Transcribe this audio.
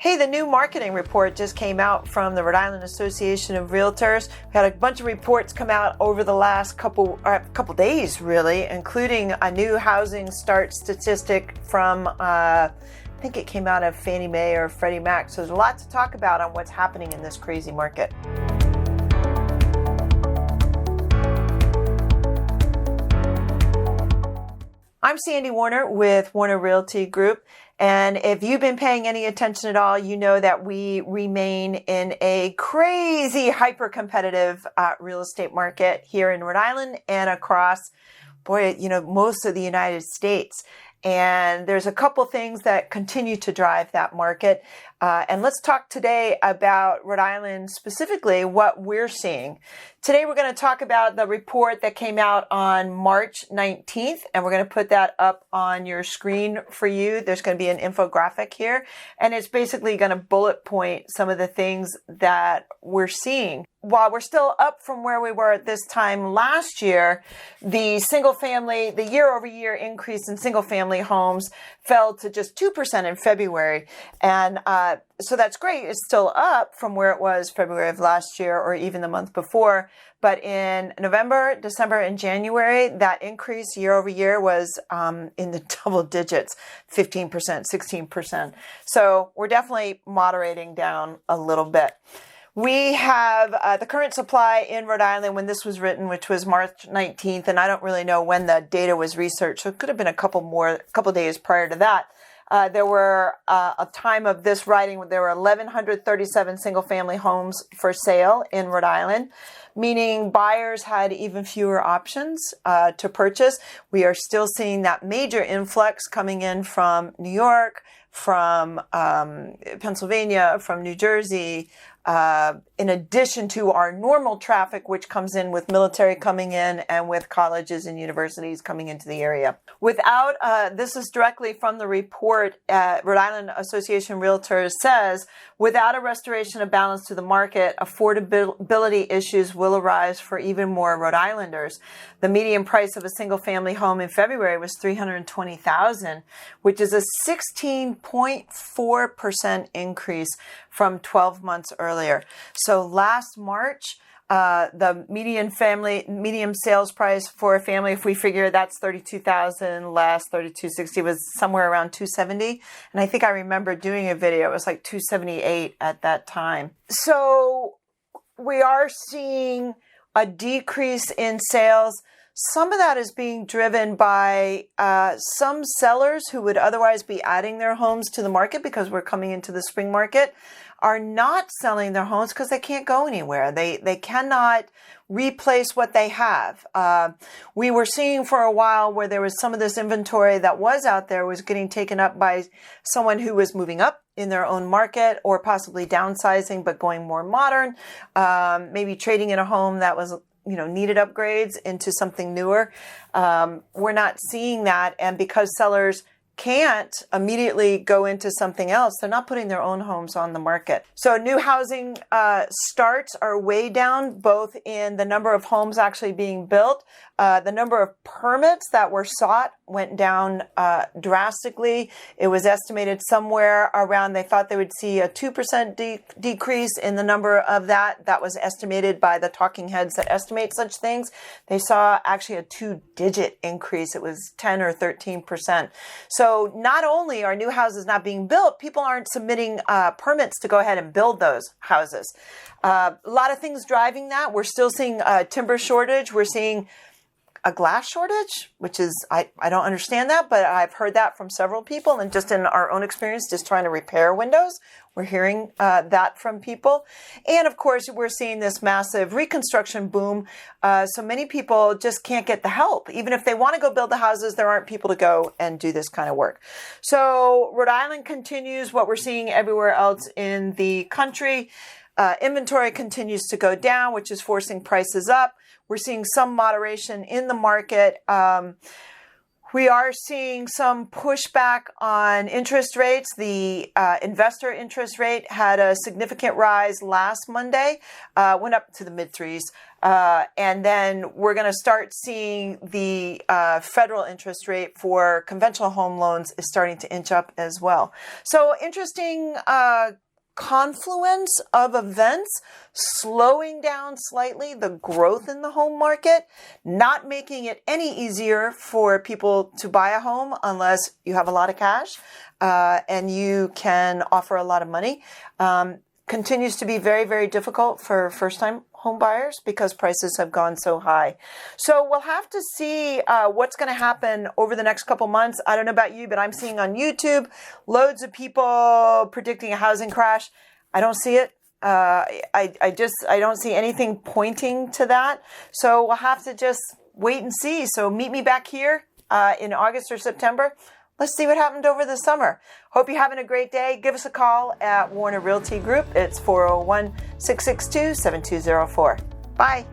Hey, the new marketing report just came out from the Rhode Island Association of Realtors. We had a bunch of reports come out over the last couple days, really, including a new housing start statistic from, I think it came out of Fannie Mae or Freddie Mac. So there's a lot to talk about on what's happening in this crazy market. I'm SandiWarner with Warner Realty Group. And if you've been paying any attention at all, you know that we remain in a crazy, hyper-competitive real estate market here in Rhode Island and across, most of the United States. And there's a couple things that continue to drive that market. And let's talk today about Rhode Island, specifically what we're seeing. Today we're going to talk about the report that came out on March 19th, and we're going to put that up on your screen for you. There's going to be an infographic here, and it's basically going to bullet point some of the things that we're seeing. While we're still up from where we were at this time last year, the year-over-year increase in single-family homes fell to just 2% in February. And so that's great. It's still up from where it was February of last year or even the month before. But in November, December, and January, that increase year over year was in the double digits, 15%, 16%. So we're definitely moderating down a little bit. We have the current supply in Rhode Island when this was written, which was March 19th, and I don't really know when the data was researched, so it could have been a couple days prior to that. There were, a time of this writing, there were 1,137 single-family homes for sale in Rhode Island, meaning buyers had even fewer options to purchase. We are still seeing that major influx coming in from New York, from Pennsylvania, from New Jersey, in addition to our normal traffic, which comes in with military coming in and with colleges and universities coming into the area. This is directly from the report, Rhode Island Association of Realtors says, without a restoration of balance to the market, affordability issues will arise for even more Rhode Islanders. The median price of a single-family home in February was $320,000, which is a 16.4% increase from 12 months earlier. So last March, the median sales price for a family, if we figure that's $32,000 less $32,660, was somewhere around $270. And I think I remember doing a video. It was like $278 at that time. So we are seeing a decrease in sales. Some of that is being driven by some sellers who would otherwise be adding their homes to the market because we're coming into the spring market are not selling their homes because they can't go anywhere. They cannot replace what they have. We were seeing for a while where there was some of this inventory that was out there was getting taken up by someone who was moving up in their own market or possibly downsizing but going more modern, maybe trading in a home that was needed upgrades into something newer. We're not seeing that. And because sellers can't immediately go into something else, they're not putting their own homes on the market. So new housing starts are way down, both in the number of homes actually being built. The number of permits that were sought went down drastically. It was estimated somewhere around, they thought they would see a 2% decrease in the number of that. That was estimated by the talking heads that estimate such things. They saw actually a 2-digit increase. It was 10 or 13%. So not only are new houses not being built, people aren't submitting permits to go ahead and build those houses. A lot of things driving that. We're still seeing a timber shortage. We're seeing a glass shortage, which is, I don't understand that, but I've heard that from several people, and just in our own experience, just trying to repair windows, we're hearing that from people. And of course, we're seeing this massive reconstruction boom. So many people just can't get the help. Even if they want to go build the houses, there aren't people to go and do this kind of work. So Rhode Island continues what we're seeing everywhere else in the country. Inventory continues to go down, which is forcing prices up. We're seeing some moderation in the market. We are seeing some pushback on interest rates. The investor interest rate had a significant rise last Monday, went up to the mid threes. And then we're going to start seeing the federal interest rate for conventional home loans is starting to inch up as well. So interesting confluence of events, slowing down slightly the growth in the home market, not making it any easier for people to buy a home unless you have a lot of cash and you can offer a lot of money. Continues to be very, very difficult for first-time home buyers because prices have gone so high. So we'll have to see what's going to happen over the next couple months. I don't know about you, but I'm seeing on YouTube loads of people predicting a housing crash. I don't see it. I don't see anything pointing to that. So we'll have to just wait and see. So meet me back here in August or September. Let's see what happened over the summer. Hope you're having a great day. Give us a call at Warner Realty Group. It's 401-662-7204. Bye.